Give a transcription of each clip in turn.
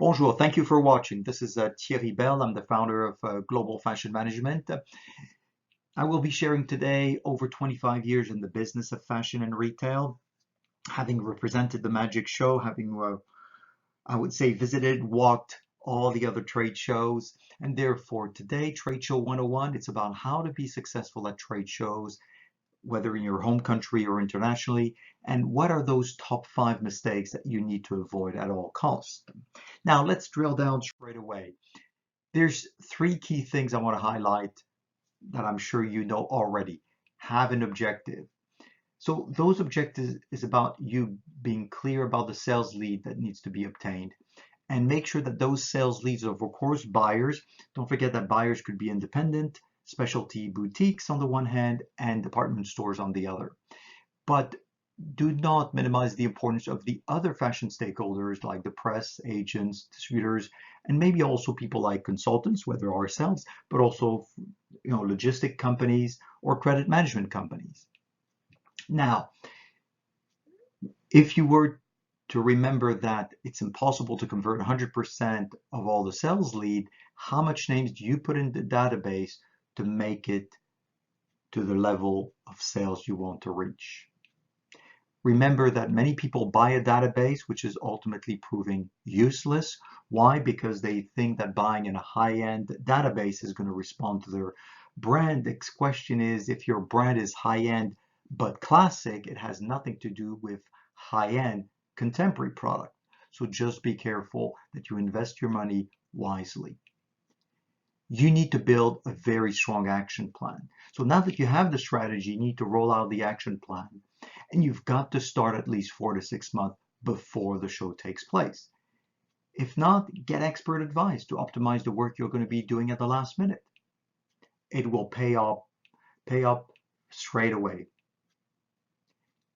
Bonjour, thank you for watching. This is Thierry Bell. I'm the founder of Global Fashion Management. I will be sharing today over 25 years in the business of fashion and retail, having represented the Magic Show, having, I would say, visited, walked all the other trade shows. And therefore, today, Trade Show 101, it's about how to be successful at trade shows, whether in your home country or internationally, and what are those top 5 mistakes that you need to avoid at all costs. Now, let's drill down straight away. There's 3 key things I want to highlight that I'm sure you know already. Have an objective. So those objectives is about you being clear about the sales lead that needs to be obtained, and make sure that those sales leads are, of course, buyers. Don't forget that buyers could be independent, specialty boutiques on the one hand, and department stores on the other. But do not minimize the importance of the other fashion stakeholders like the press, agents, distributors, and maybe also people like consultants, whether ourselves, but also logistic companies or credit management companies. Now, if you were to remember that it's impossible to convert 100% of all the sales lead, how much names do you put in the database to make it to the level of sales you want to reach? Remember that many people buy a database, which is ultimately proving useless. Why? Because they think that buying in a high-end database is going to respond to their brand. The question is, if your brand is high-end but classic, it has nothing to do with high-end contemporary product. So just be careful that you invest your money wisely. You need to build a very strong action plan. So now that you have the strategy, you need to roll out the action plan. And you've got to start at least 4 to 6 months before the show takes place. If not, get expert advice to optimize the work you're going to be doing at the last minute. It will pay up straight away.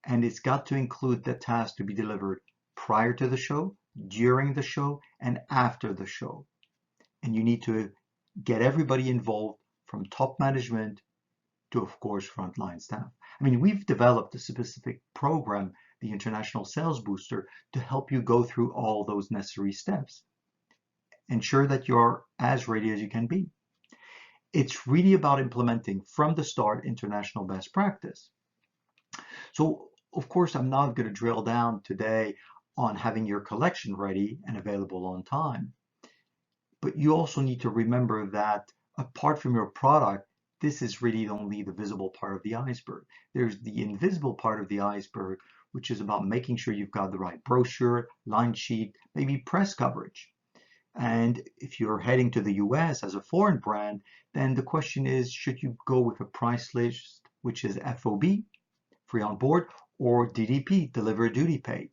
And it's got to include the task to be delivered prior to the show, during the show, and after the show. And you need to get everybody involved, from top management to, of course, frontline staff. I mean, we've developed a specific program, the International Sales Booster, to help you go through all those necessary steps. Ensure that you're as ready as you can be. It's really about implementing from the start international best practice. So, of course, I'm not going to drill down today on having your collection ready and available on time. But you also need to remember that apart from your product, this is really only the visible part of the iceberg. There's the invisible part of the iceberg, which is about making sure you've got the right brochure, line sheet, maybe press coverage. And if you're heading to the US as a foreign brand, then the question is, should you go with a price list, which is FOB, free on board, or DDP, deliver duty paid?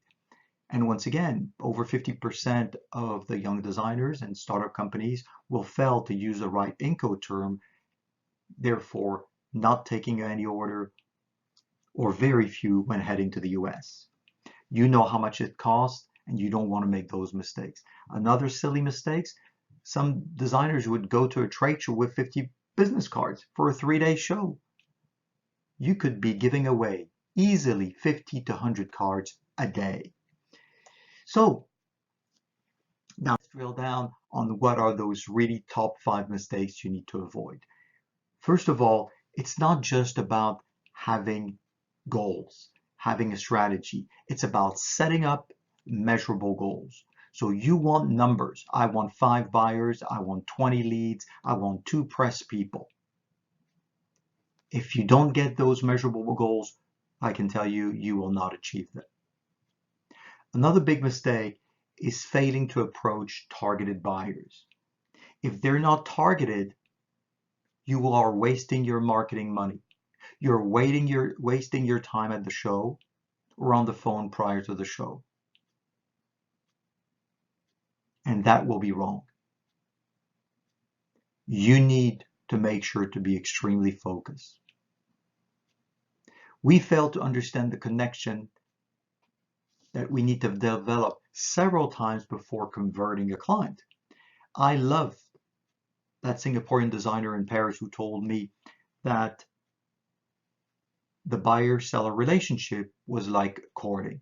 And once again, over 50% of the young designers and startup companies will fail to use the right Incoterm, therefore not taking any order or very few when heading to the US. You know how much it costs, and you don't want to make those mistakes. Another silly mistake, some designers would go to a trade show with 50 business cards for a 3-day show. You could be giving away easily 50 to 100 cards a day. So now let's drill down on what are those really top 5 mistakes you need to avoid. First of all, it's not just about having goals, having a strategy. It's about setting up measurable goals. So you want numbers. I want 5 buyers. I want 20 leads. I want 2 press people. If you don't get those measurable goals, I can tell you, you will not achieve them. Another big mistake is failing to approach targeted buyers. If they're not targeted, you are wasting your marketing money. You're wasting your time at the show or on the phone prior to the show. And that will be wrong. You need to make sure to be extremely focused. We fail to understand the connection that we need to develop several times before converting a client. I love that Singaporean designer in Paris who told me that the buyer-seller relationship was like courting.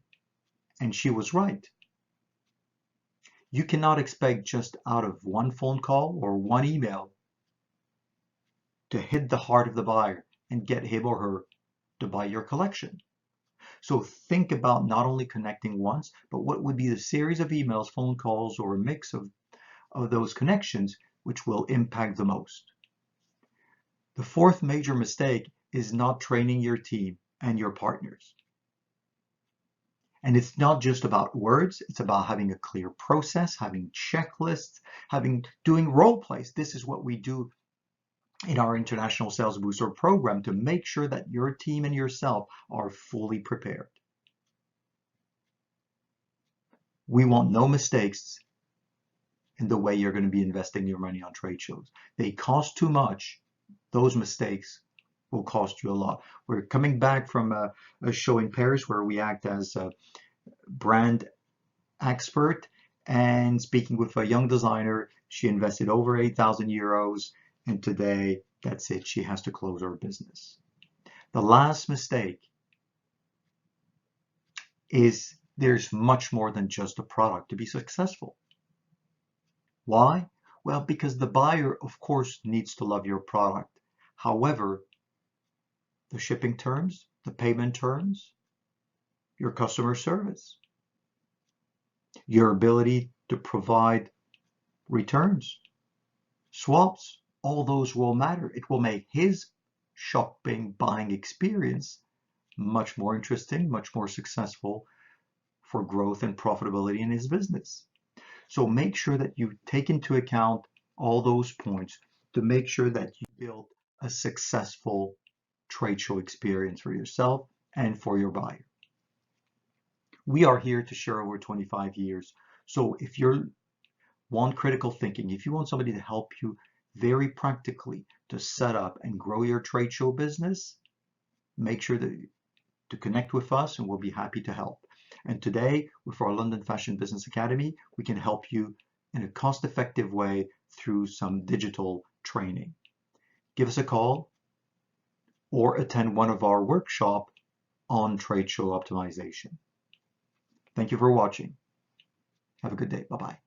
And she was right. You cannot expect just out of one phone call or one email to hit the heart of the buyer and get him or her to buy your collection. So think about not only connecting once, but what would be the series of emails, phone calls, or a mix of those connections which will impact the most. The fourth major mistake is not training your team and your partners. And it's not just about words, it's about having a clear process, having checklists, doing role plays. This is what we do in our International Sales Booster program to make sure that your team and yourself are fully prepared. We want no mistakes in the way you're going to be investing your money on trade shows. They cost too much. Those mistakes will cost you a lot. We're coming back from a show in Paris where we act as a brand expert, and speaking with a young designer, she invested over 8,000 euros, and today, that's it. She has to close her business. The last mistake is there's much more than just a product to be successful. Why? Well, because the buyer, of course, needs to love your product. However, the shipping terms, the payment terms, your customer service, your ability to provide returns, swaps, all those will matter. It will make his shopping, buying experience much more interesting, much more successful for growth and profitability in his business. So make sure that you take into account all those points to make sure that you build a successful trade show experience for yourself and for your buyer. We are here to share over 25 years. So if you want critical thinking, if you want somebody to help you very practically to set up and grow your trade show business, make sure to connect with us and we'll be happy to help. And today, with our London Fashion Business Academy, we can help you in a cost-effective way through some digital training. Give us a call or attend one of our workshops on trade show optimization. Thank you for watching. Have a good day. Bye-bye.